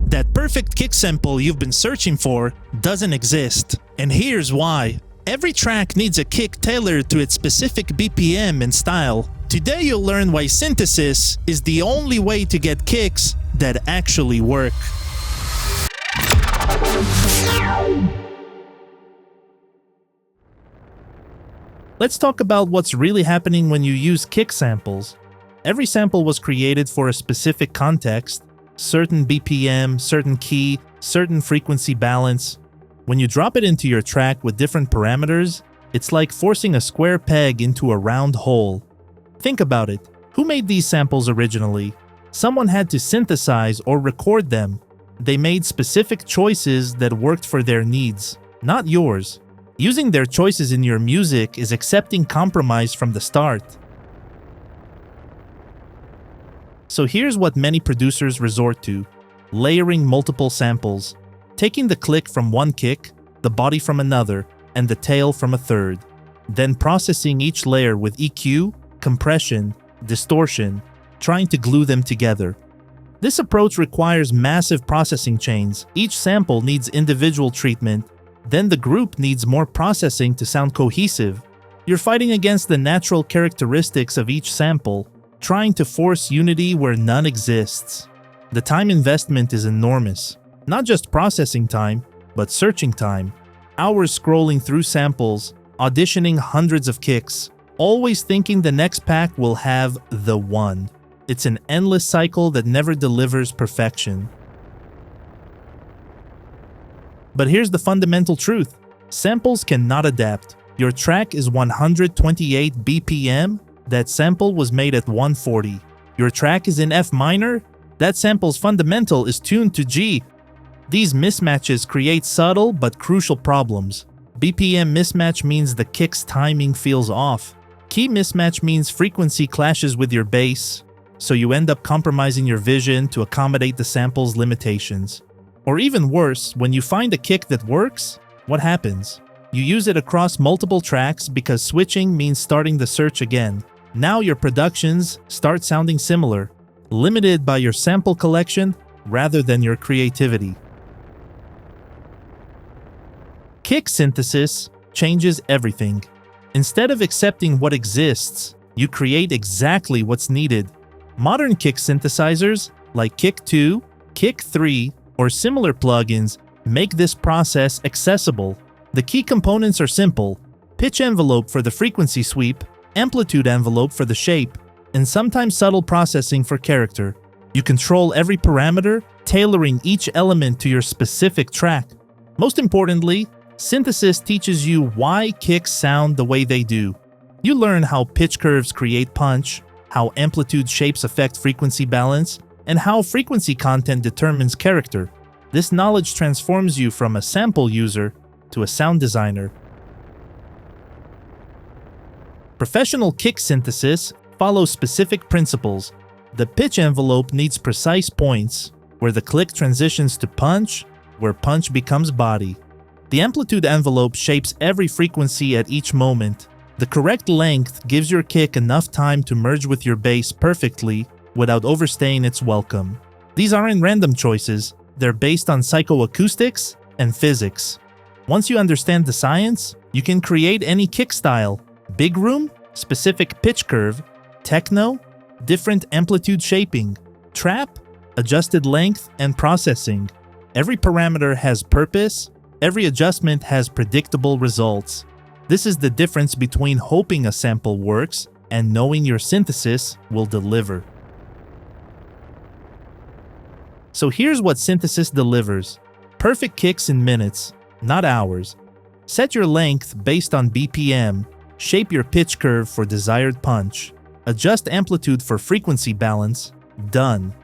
That perfect kick sample you've been searching for doesn't exist. And here's why. Every track needs a kick tailored to its specific BPM and style. Today you'll learn why synthesis is the only way to get kicks that actually work. Let's talk about what's really happening when you use kick samples. Every sample was created for a specific context, certain BPM, certain key, certain frequency balance. When you drop it into your track with different parameters, it's like forcing a square peg into a round hole. Think about it. Who made these samples originally? Someone had to synthesize or record them. They made specific choices that worked for their needs, not yours. Using their choices in your music is accepting compromise from the start. So here's what many producers resort to: layering multiple samples, taking the click from one kick, the body from another, and the tail from a third, then processing each layer with EQ, compression, distortion, trying to glue them together. This approach requires massive processing chains. Each sample needs individual treatment, then the group needs more processing to sound cohesive. You're fighting against the natural characteristics of each sample, trying to force unity where none exists. The time investment is enormous. Not just processing time, but searching time. Hours scrolling through samples, auditioning hundreds of kicks, always thinking the next pack will have the one. It's an endless cycle that never delivers perfection. But here's the fundamental truth. Samples cannot adapt. Your track is 128 BPM, that sample was made at 140. Your track is in F minor, that sample's fundamental is tuned to G. These mismatches create subtle but crucial problems. BPM mismatch means the kick's timing feels off. Key mismatch means frequency clashes with your bass, so you end up compromising your vision to accommodate the sample's limitations. Or even worse, when you find a kick that works, what happens? You use it across multiple tracks because switching means starting the search again. Now your productions start sounding similar, limited by your sample collection rather than your creativity. Kick synthesis changes everything. Instead of accepting what exists, you create exactly what's needed. Modern kick synthesizers like Kick 2, Kick 3, or similar plugins make this process accessible. The key components are simple: pitch envelope for the frequency sweep, amplitude envelope for the shape, and sometimes subtle processing for character. You control every parameter, tailoring each element to your specific track. Most importantly, synthesis teaches you why kicks sound the way they do. You learn how pitch curves create punch, how amplitude shapes affect frequency balance, and how frequency content determines character. This knowledge transforms you from a sample user to a sound designer. Professional kick synthesis follows specific principles. The pitch envelope needs precise points, where the click transitions to punch, where punch becomes body. The amplitude envelope shapes every frequency at each moment. The correct length gives your kick enough time to merge with your bass perfectly without overstaying its welcome. These aren't random choices, they're based on psychoacoustics and physics. Once you understand the science, you can create any kick style: big room, specific pitch curve; techno, different amplitude shaping; trap, adjusted length and processing. Every parameter has purpose, every adjustment has predictable results. This is the difference between hoping a sample works and knowing your synthesis will deliver. So here's what synthesis delivers: perfect kicks in minutes, not hours. Set your length based on BPM, shape your pitch curve for desired punch, adjust amplitude for frequency balance, done.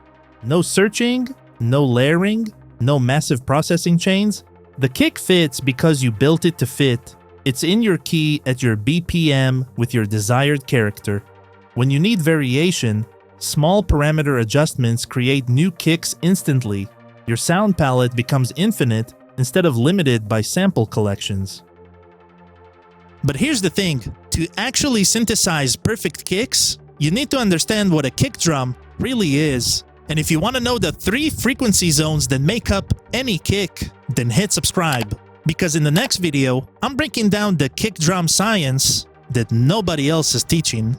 No searching, no layering, no massive processing chains. The kick fits because you built it to fit. It's in your key at your BPM with your desired character. When you need variation, small parameter adjustments create new kicks instantly. Your sound palette becomes infinite instead of limited by sample collections. But here's the thing, to actually synthesize perfect kicks, you need to understand what a kick drum really is. And if you want to know the 3 frequency zones that make up any kick, then hit subscribe. Because in the next video, I'm breaking down the kick drum science that nobody else is teaching.